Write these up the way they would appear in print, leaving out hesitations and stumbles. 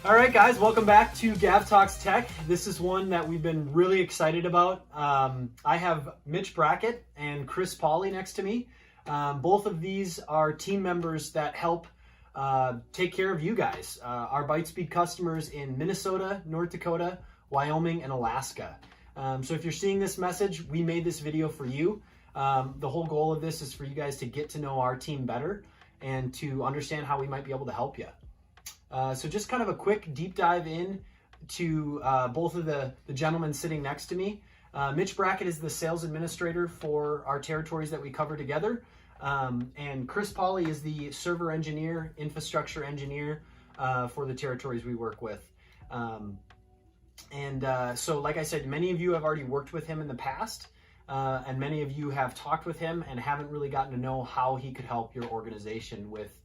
All right, guys, welcome back to Gav Talks Tech. This is one that we've been really excited about. I have Mitch Brackett and Chris Polley next to me. Both of these are team members that help take care of you guys, our Bytespeed customers in Minnesota, North Dakota, Wyoming, and Alaska. So if you're seeing this message, we made this video for you. The whole goal of this is for you guys to get to know our team better and to understand how we might be able to help you. So just kind of a quick deep dive in to both of the gentlemen sitting next to me. Mitch Brackett is the sales administrator for our territories that we cover together. And Chris Polley is the server engineer, infrastructure engineer for the territories we work with. So like I said, many of you have already worked with him in the past, and many of you have talked with him and haven't really gotten to know how he could help your organization with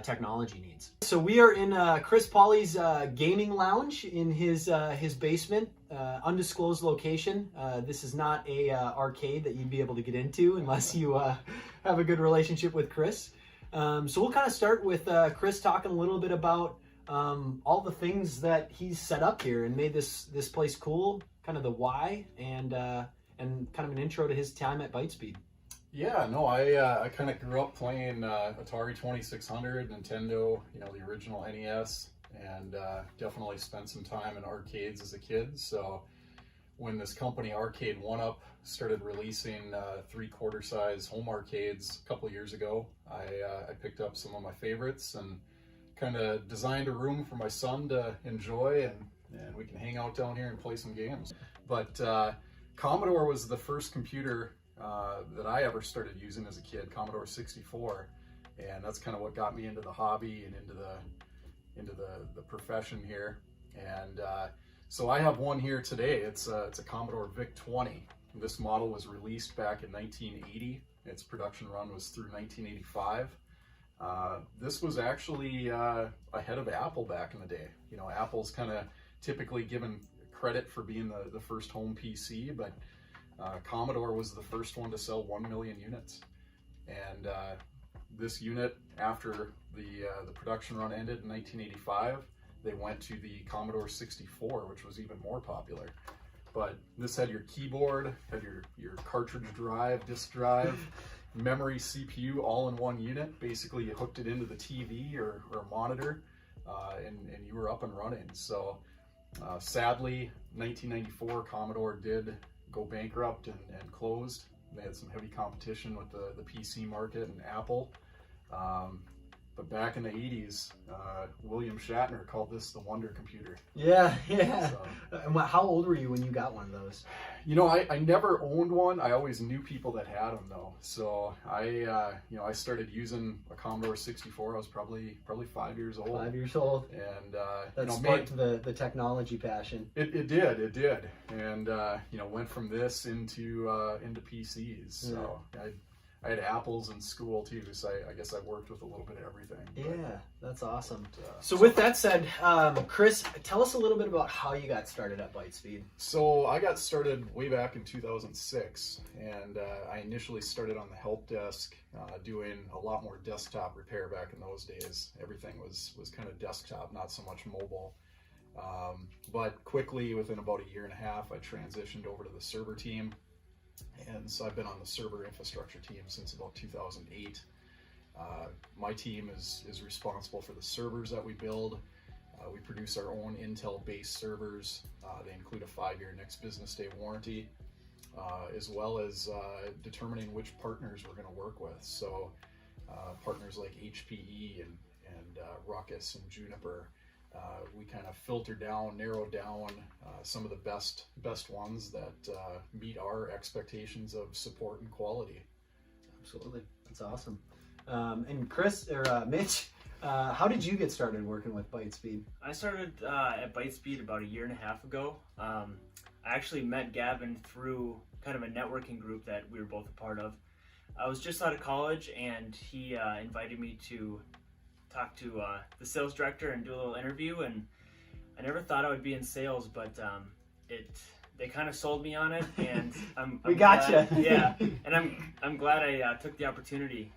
technology needs. So we are in Chris Polley's gaming lounge in his basement, undisclosed location. This is not a arcade that you'd be able to get into unless you have a good relationship with Chris. So we'll kind of start with Chris talking a little bit about all the things that he's set up here and made this place cool, kind of the why, and kind of an intro to his time at Bytespeed. Yeah, no, I kind of grew up playing Atari 2600, Nintendo, the original NES, and definitely spent some time in arcades as a kid. So when this company Arcade 1UP started releasing 3/4 size home arcades a couple years ago, I picked up some of my favorites and kind of designed a room for my son to enjoy, and we can hang out down here and play some games. But Commodore was the first computer that I ever started using as a kid, Commodore 64, and that's kind of what got me into the hobby and into the profession here. And so I have one here today. It's a Commodore VIC-20. This model was released back in 1980. Its production run was through 1985. This was actually ahead of Apple back in the day. Apple's kind of typically given credit for being the first home PC, but Commodore was the first one to sell 1 million units. And this unit, after the production run ended in 1985, they went to the Commodore 64, which was even more popular. But this had your keyboard, had your cartridge drive, disk drive, memory, CPU, all in one unit. Basically, you hooked it into the TV or a monitor, and you were up and running. So sadly, 1994, Commodore did go bankrupt and closed. They had some heavy competition with the PC market and Apple. But back in the 80s, William Shatner called this the wonder computer. Yeah. So, and how old were you when you got one of those? I never owned one. I always knew people that had them though. So I started using a Commodore 64. I was probably 5 years old. 5 years old. And that sparked the technology passion. It did. And went from this into PCs. So I had Apples in school too, so I guess I worked with a little bit of everything. Yeah, that's awesome. So with that said, Chris, tell us a little bit about how you got started at Bytespeed. So I got started way back in 2006, and I initially started on the help desk, doing a lot more desktop repair back in those days. Everything was kind of desktop, not so much mobile. But quickly, within about a year and a half, I transitioned over to the server team. And so I've been on the server infrastructure team since about 2008. My team is responsible for the servers that we build. We produce our own Intel-based servers. They include a 5-year next business day warranty, as well as determining which partners we're going to work with. So partners like HPE and Ruckus and Juniper. We kind of filter down, narrow down some of the best ones that meet our expectations of support and quality. Absolutely, that's awesome. And Chris or Mitch, how did you get started working with Bytespeed? I started at Bytespeed about a year and a half ago. I actually met Gavin through kind of a networking group that we were both a part of. I was just out of college, and he invited me to talk to the sales director and do a little interview, and I never thought I would be in sales, but they kind of sold me on it, and I'm we got glad, you. Yeah, and I'm glad I took the opportunity.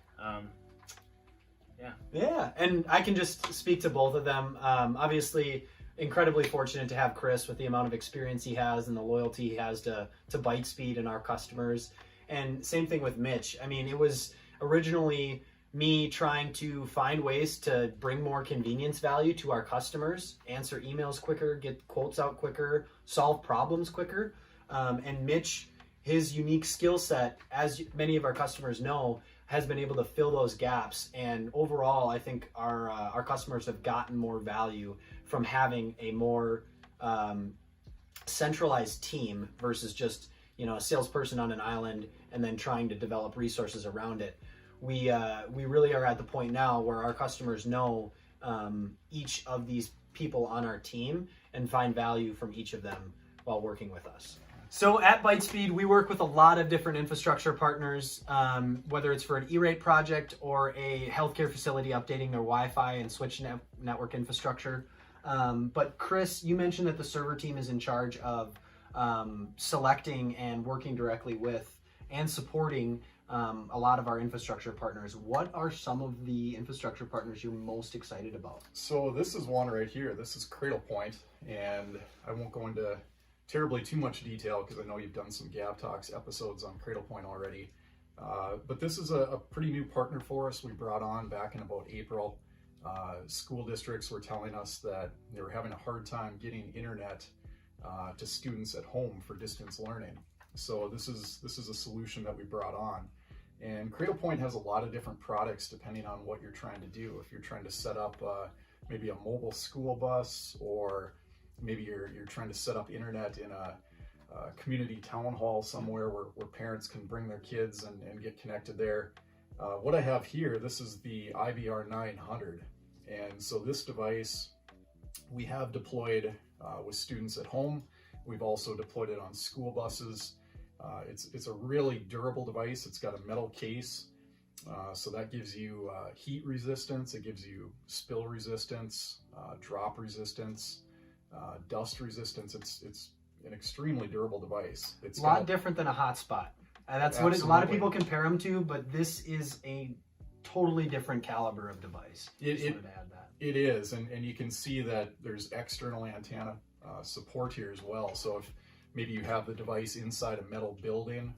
Yeah, and I can just speak to both of them. Obviously, incredibly fortunate to have Chris with the amount of experience he has and the loyalty he has to Bytespeed and our customers. And same thing with Mitch. I mean, it was originally me trying to find ways to bring more convenience value to our customers, answer emails quicker, get quotes out quicker, solve problems quicker. And Mitch, his unique skill set, as many of our customers know, has been able to fill those gaps. And overall, I think our customers have gotten more value from having a more centralized team versus just a salesperson on an island and then trying to develop resources around it. We really are at the point now where our customers know each of these people on our team and find value from each of them while working with us. So at Bytespeed, we work with a lot of different infrastructure partners, whether it's for an E-rate project or a healthcare facility updating their Wi-Fi and switch network infrastructure. But Chris, you mentioned that the server team is in charge of selecting and working directly with and supporting a lot of our infrastructure partners. What are some of the infrastructure partners you're most excited about? So this is one right here. This is Cradlepoint, and I won't go into terribly too much detail because I know you've done some Gav Talks episodes on Cradlepoint already. But this is a pretty new partner for us. We brought on back in about April. School districts were telling us that they were having a hard time getting internet to students at home for distance learning. So this is a solution that we brought on. And Cradlepoint has a lot of different products depending on what you're trying to do. If you're trying to set up maybe a mobile school bus, or maybe you're trying to set up internet in a community town hall somewhere where parents can bring their kids and get connected there. What I have here, this is the IBR 900. And so this device we have deployed with students at home. We've also deployed it on school buses. It's a really durable device. It's got a metal case, so that gives you heat resistance. It gives you spill resistance, drop resistance, dust resistance. It's an extremely durable device. It's a lot different than a hotspot. That's what a lot of people compare them to, but this is a totally different caliber of device. It is, and you can see that there's external antenna support here as well. So if maybe you have the device inside a metal building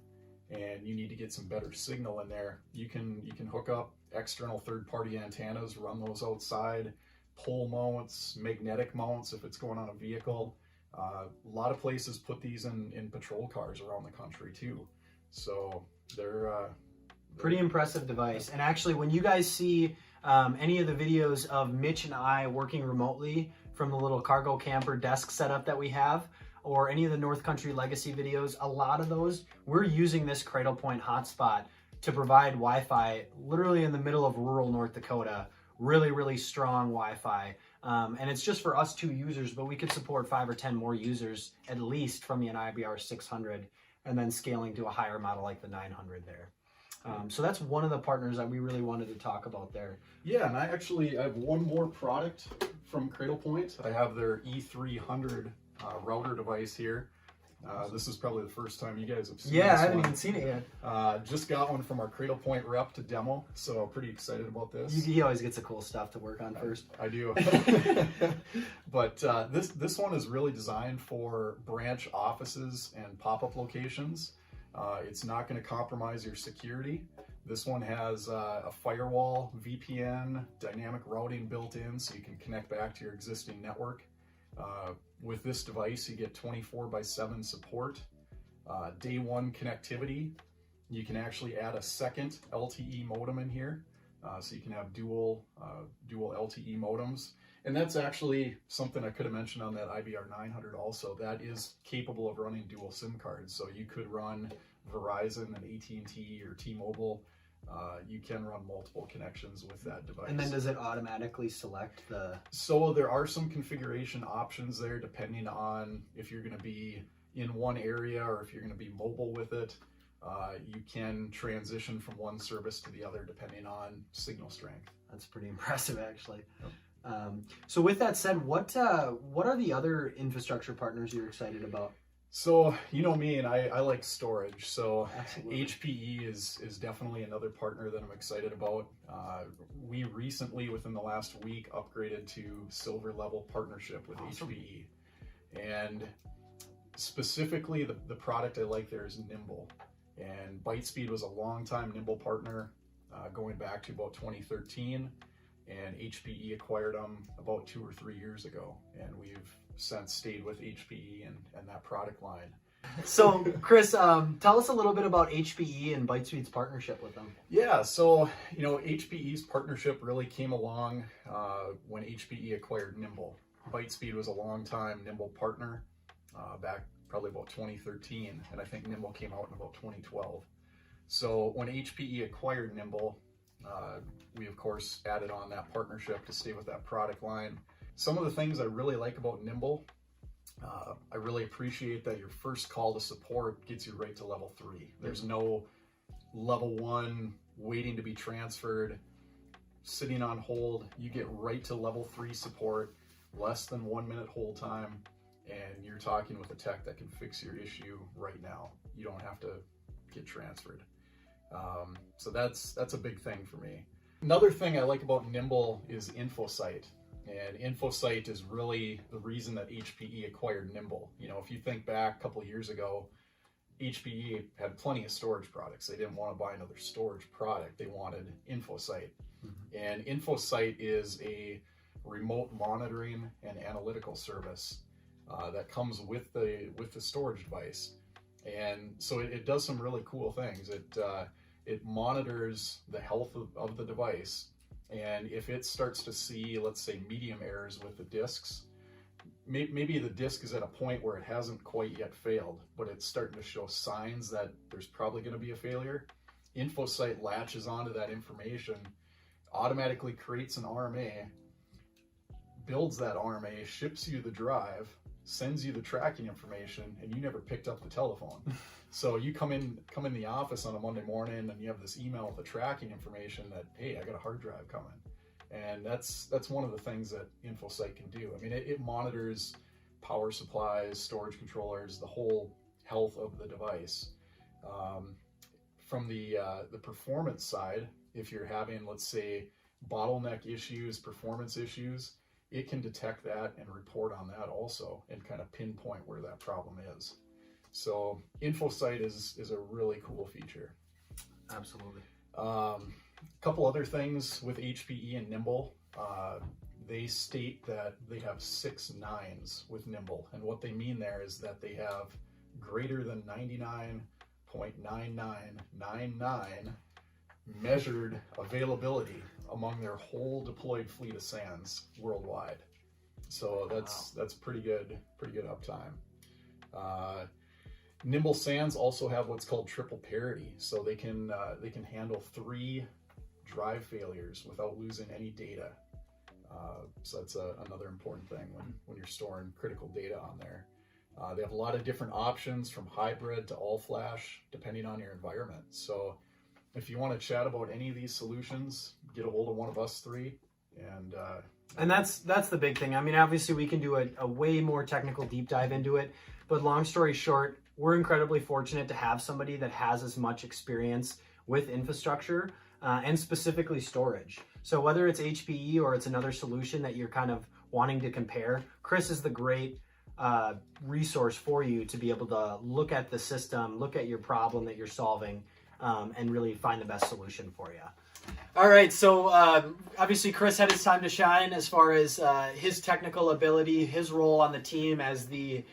and you need to get some better signal in there, you can hook up external third-party antennas, run those outside, pole mounts, magnetic mounts if it's going on a vehicle. A lot of places put these in patrol cars around the country too. So they're pretty impressive device. And actually, when you guys see any of the videos of Mitch and I working remotely from the little cargo camper desk setup that we have, or any of the North Country Legacy videos, a lot of those, we're using this Cradlepoint hotspot to provide Wi-Fi literally in the middle of rural North Dakota. Really, really strong Wi-Fi. And it's just for us 2 users, but we could support 5 or 10 more users at least from an IBR 600, and then scaling to a higher model like the 900 there. So that's one of the partners that we really wanted to talk about there. Yeah, and I have one more product from Cradlepoint. I have their E300 router device here. This is probably the first time you guys have seen this. Yeah, I haven't even seen it yet. Just got one from our Cradlepoint rep to demo, so pretty excited about this. He always gets the cool stuff to work on first. I do. But this one is really designed for branch offices and pop-up locations. It's not going to compromise your security. This one has a firewall, VPN, dynamic routing built in, so you can connect back to your existing network. With this device, you get 24/7 support, day 1 connectivity. You can actually add a second LTE modem in here, so you can have dual LTE modems. And that's actually something I could have mentioned on that IBR 900 also. That is capable of running dual SIM cards, so you could run Verizon and AT&T or T-Mobile. You can run multiple connections with that device. And then does it automatically select the... So there are some configuration options there depending on if you're going to be in one area or if you're going to be mobile with it. You can transition from one service to the other depending on signal strength. That's pretty impressive, actually. Yep. So with that said, what are the other infrastructure partners you're excited about? So you know me, and I like storage. So Absolutely. HPE is definitely another partner that I'm excited about. We recently, within the last week, upgraded to silver level partnership with Awesome. HPE, and specifically the product I like there is Nimble. And Bytespeed was a long-time Nimble partner, going back to about 2013, and HPE acquired them about 2 or 3 years ago, and we've since stayed with HPE and that product line. So, Chris, tell us a little bit about HPE and Bytespeed's partnership with them. Yeah, so HPE's partnership really came along when HPE acquired Nimble. Bytespeed was a long-time Nimble partner back probably about 2013, and I think Nimble came out in about 2012. So when HPE acquired Nimble, we of course added on that partnership to stay with that product line. Some of the things I really like about Nimble, I really appreciate that your first call to support gets you right to level 3. There's no level 1 waiting to be transferred, sitting on hold. You get right to level 3 support, less than 1 minute hold time, and you're talking with a tech that can fix your issue right now. You don't have to get transferred. So that's a big thing for me. Another thing I like about Nimble is InfoSight. And InfoSight is really the reason that HPE acquired Nimble. If you think back a couple of years ago, HPE had plenty of storage products. They didn't want to buy another storage product. They wanted InfoSight. Mm-hmm. And InfoSight is a remote monitoring and analytical service that comes with the storage device. And so it does some really cool things. It monitors the health of the device. And if it starts to see, let's say, medium errors with the disks, maybe the disk is at a point where it hasn't quite yet failed, but it's starting to show signs that there's probably going to be a failure. InfoSight latches onto that information, automatically creates an RMA, builds that RMA, ships you the drive, sends you the tracking information, and you never picked up the telephone. So you come in the office on a Monday morning and you have this email with the tracking information that, hey, I got a hard drive coming. And that's one of the things that InfoSight can do. I mean, it monitors power supplies, storage controllers, the whole health of the device. From the performance side, if you're having, let's say, bottleneck issues, performance issues, it can detect that and report on that also and kind of pinpoint where that problem is. So InfoSight is a really cool feature. Absolutely. A couple other things with HPE and Nimble. They state that they have 6 nines with Nimble. And what they mean there is that they have greater than 99.9999 measured availability among their whole deployed fleet of SANs worldwide. So that's pretty good uptime. Nimble SANs also have what's called triple parity, so they can handle 3 drive failures without losing any data. So that's another important thing when you're storing critical data on there. They have a lot of different options from hybrid to all flash, depending on your environment. So if you want to chat about any of these solutions, get a hold of one of us 3. And that's the big thing. I mean, obviously we can do a way more technical deep dive into it, but long story short, we're incredibly fortunate to have somebody that has as much experience with infrastructure and specifically storage. So whether it's HPE or it's another solution that you're kind of wanting to compare, Chris is the great resource for you to be able to look at the system, look at your problem that you're solving, and really find the best solution for you. All right, so obviously Chris had his time to shine as far as his technical ability, his role on the team as the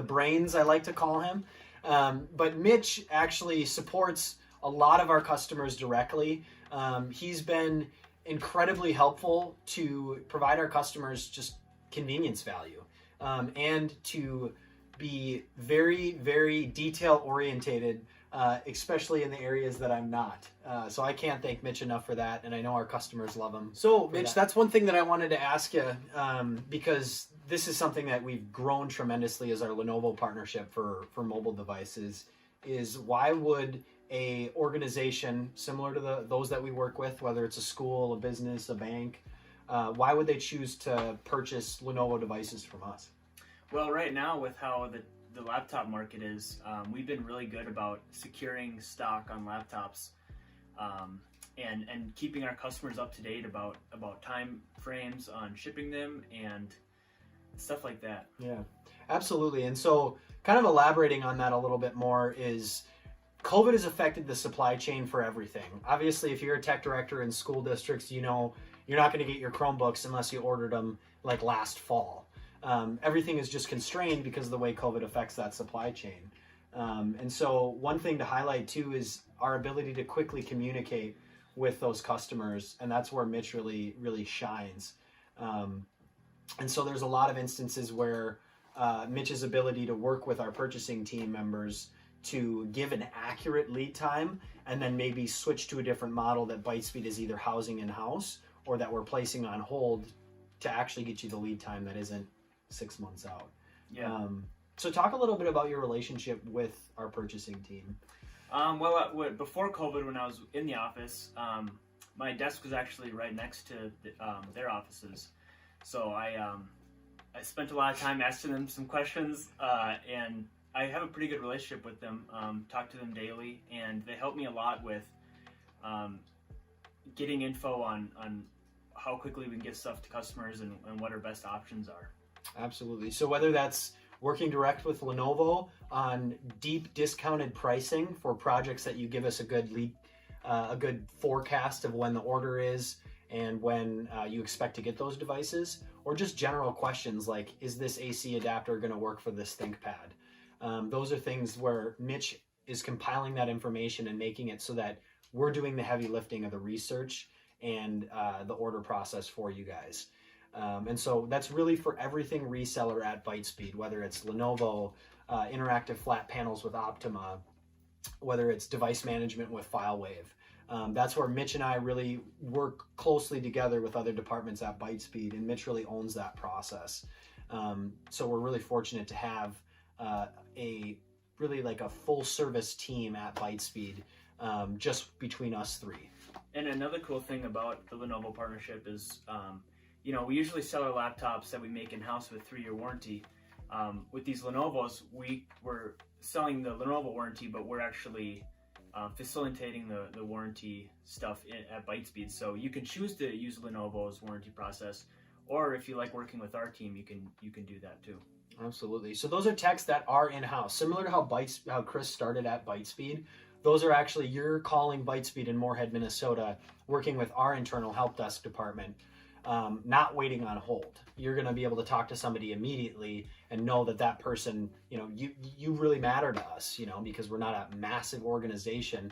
brains, I like to call him. But Mitch actually supports a lot of our customers directly. He's been incredibly helpful to provide our customers just convenience value and to be very, very detail orientated, especially in the areas that I'm not. So I can't thank Mitch enough for that, and I know our customers love him. So Mitch, that's one thing that I wanted to ask you, because this is something that we've grown tremendously as our Lenovo partnership for mobile devices, is why would a organization similar to those that we work with, whether it's a school, a business, a bank, why would they choose to purchase Lenovo devices from us? Well, right now with how the laptop market is, we've been really good about securing stock on laptops, and keeping our customers up to date about time frames on shipping them and stuff like that. Yeah, absolutely. And so kind of elaborating on that a little bit more is COVID has affected the supply chain for everything. Obviously, if you're a tech director in school districts, you know you're not going to get your Chromebooks unless you ordered them like last fall. Everything is just constrained because of the way COVID affects that supply chain. And so one thing to highlight too is our ability to quickly communicate with those customers, and that's where Mitch really shines. And so there's a lot of instances where Mitch's ability to work with our purchasing team members to give an accurate lead time and then maybe switch to a different model that Bytespeed is either housing in-house or that we're placing on hold to actually get you the lead time that isn't 6 months out. Yeah. So talk a little bit about your relationship with our purchasing team. Before COVID, when I was in the office, my desk was actually right next to their offices. So I spent a lot of time asking them some questions, and I have a pretty good relationship with them. Talk to them daily, and they help me a lot with getting info on how quickly we can get stuff to customers and what our best options are. Absolutely. So whether that's working direct with Lenovo on deep discounted pricing for projects that you give us a good forecast of when the order is and when you expect to get those devices, or just general questions like, is this AC adapter going to work for this ThinkPad? Those are things where Mitch is compiling that information and making it so that we're doing the heavy lifting of the research and the order process for you guys. And so that's really for everything reseller at Bytespeed, whether it's Lenovo, interactive flat panels with Optima, whether it's device management with FileWave. That's where Mitch and I really work closely together with other departments at Bytespeed, and Mitch really owns that process. So we're really fortunate to have a full service team at Bytespeed, just between us three. And another cool thing about the Lenovo partnership is, we usually sell our laptops that we make in-house with 3-year warranty. With these Lenovos, we're selling the Lenovo warranty, but we're actually facilitating the warranty stuff at Bytespeed. So you can choose to use Lenovo's warranty process, or if you like working with our team, you can do that too. Absolutely. So those are techs that are in-house, similar to how Chris started at Bytespeed. Those are actually, you're calling Bytespeed in Moorhead, Minnesota, working with our internal help desk department, not waiting on hold. You're going to be able to talk to somebody immediately and know that person, you really matter to us, because we're not a massive organization.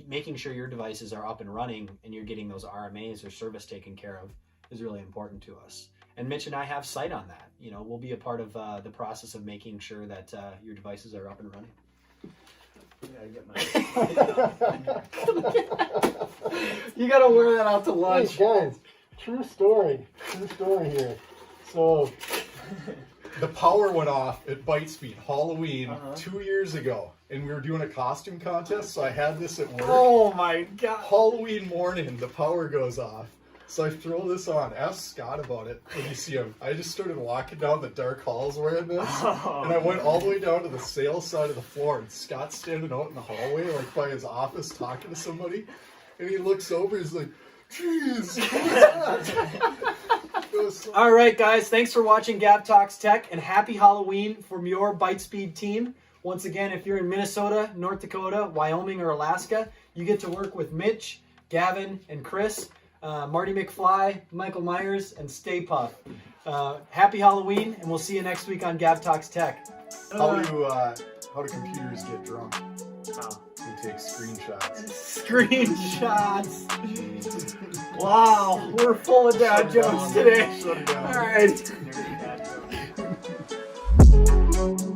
Making sure your devices are up and running and you're getting those RMAs or service taken care of is really important to us. And Mitch and I have sight on that. We'll be a part of the process of making sure that your devices are up and running. You gotta wear that out to lunch. Hey guys, true story here. So the power went off at Bytespeed Halloween 2 years ago, and we were doing a costume contest, so I had this at work. Oh my God. Halloween morning, the power goes off. So I throw this on. Ask Scott about it when you see him. I just started walking down the dark halls wearing this. And I went all the way down to the sales side of the floor. And Scott's standing out in the hallway, like by his office, talking to somebody. And he looks over, he's like, "Jeez." All right, guys. Thanks for watching Gab Talks Tech, and happy Halloween from your Bytespeed team. Once again, if you're in Minnesota, North Dakota, Wyoming, or Alaska, you get to work with Mitch, Gavin, and Chris. Marty McFly, Michael Myers, and Stay Puff. Happy Halloween, and we'll see you next week on Gab Talks Tech. How do computers get drunk? They take screenshots. Wow, we're full of dad jokes today. Shut it down. All right. Nerdy dad joke.